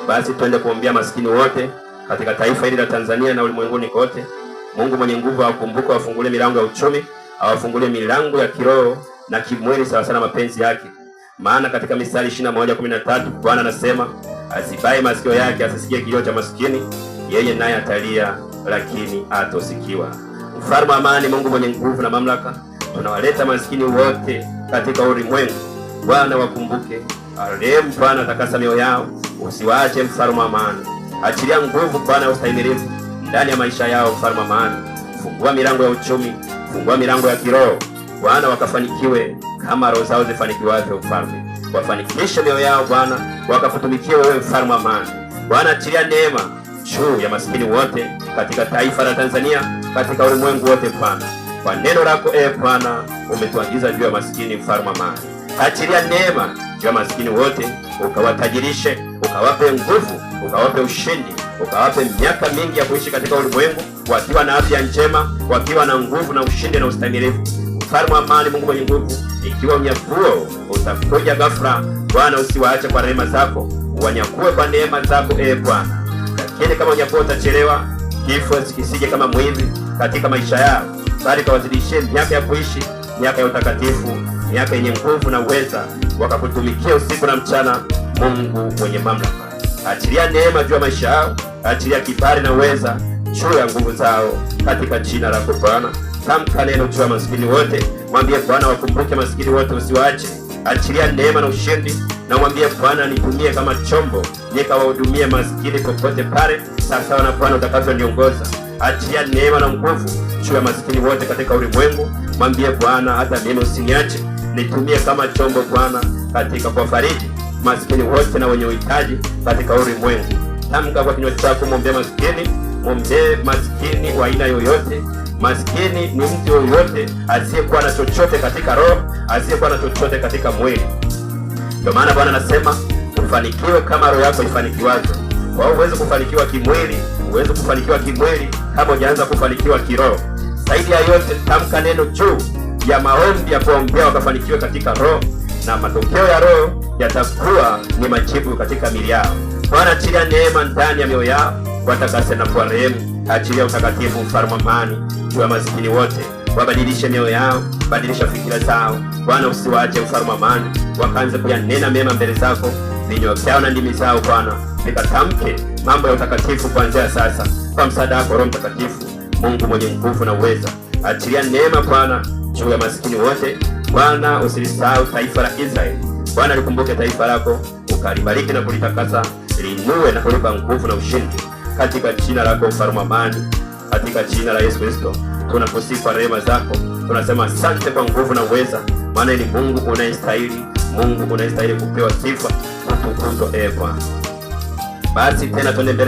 Basi twende kuombea maskini wote katika taifa hili la Tanzania na ulimwenguni kote. Mungu mwenye nguvu awakumbuke, awafungulie milango ya uchumi, awafungulie milango ya kiroho na kimwili sawa sana mapenzi yake. Maana katika Mithali 21:13 Bwana anasema, asibaye masikio yake asisikie kilio cha maskini, yeye naye atalia lakini hatosikiwa. Mfalme wa amani, Mungu mwenye nguvu na mamlaka, tunawaleta maskini wote katika ulimwengu. Bwana wakumbuke, arehemu Bwana, takasa mioyo yao, usiwaache mfalme wa amani. Achilia nguvu Bwana ya ustahimilivu ndani ya maisha yao, mfalme wa amani. Fungua milango ya uchumi, fungua milango ya kiroho Bwana, wakafanikiwe kama roho zao zifanikiwavyo mfalme. Wafanikishe mioyo yao Bwana, wakakutumikia wewe mfalme wa amani. Bwana, achilia neema juu ya maskini wote katika taifa la Tanzania, katika ulimwengu wote Bwana. Kwa neno lako Bwana umetuagiza juu ya maskini mfalme wa amani. Achilia neema juu ya maskini wote, ukawatajirishe, ukawape nguvu, ukawape ushindi, ukawape miaka mingi ya kuishi katika ulimwengu wakiwa na afya njema, wakiwa na nguvu na ushindi na ustahimilivu. Mfalme wa amani, Mungu mwenye nguvu, ikiwa unyakuo utakuja ghafla Bwana, usiwaache kwa rehema zako, uwanyakue kwa neema zako Bwana. Lakini kama unyakuo utachelewa, kifo kisije kama mwivi katika maisha yao, bali kawazidishie miaka ya kuishi, miaka ya utakatifu, miaka yenye nguvu na uweza, wakakutumikia usiku na mchana. Mungu mwenye mamlaka, achilia neema juu ya maisha yao, achilia kibali na uweza juu ya nguvu zao katika jina lako Bwana. Tamka neno juu ya maskini wote, mwambie Bwana wakumbuke maskini wote, usiwaache. Achilia neema na ushindi, na mwambie Bwana nitumie kama chombo, nikawahudumie maskini popote pale sawa na Bwana utakavyoniongoza. Achilia neema na nguvu juu ya maskini wote katika ulimwengu, mwambie Bwana hata mimi usiniache, nitumie kama chombo Bwana katika kuwafariji maskini wote na wenye uhitaji katika ulimwengu. Tamka kwa kinywa chako, mwombee maskini, mwombee maskini wa aina yoyote. Maskini ni mtu yoyote asiyekuwa na chochote katika roho, asiyekuwa na chochote katika mwili. Ndio maana Bwana anasema ufanikiwe kama roho yako ifanikiwazo. Kwa hiyo uweze kufanikiwa kimwili, uweze kufanikiwa kimwili kama hujaanza kufanikiwa kiroho. Zaidi ya yote, tamka neno juu ya maombi ya kuombea wakafanikiwe katika roho, na matokeo ya roho yatakuwa ni majibu katika miili yao. Bwana, achilia neema ndani ya mioyo yao, watakase na kwa rehemu. Achilia utakatifu mfalme wa amani juu ya maskini wote, wabadilishe mioyo yao, badilisha fikira zao Bwana, usiwaache mfalme wa amani, wakaanze kuyanena mema mbele zako, vinywa vyao na ndimi zao Bwana vikatamke mambo ya utakatifu kuanzia sasa, kwa msaada wako Roho Mtakatifu, Mungu mwenye nguvu na uweza. Achilia neema Bwana juu ya maskini wote Bwana, usilisahau taifa la Israeli Bwana, likumbuke taifa lako, ukalibariki na kulitakasa, linue na kulipa nguvu na ushindi katika jina lako mfalme wa amani, katika jina la Yesu Kristo tunakusifu kwa rehema zako. Tunasema asante kwa nguvu na uweza, maana ni Mungu unayestahili, Mungu unayestahili kupewa sifa, utukufu Bwana. Basi tena twende mbele.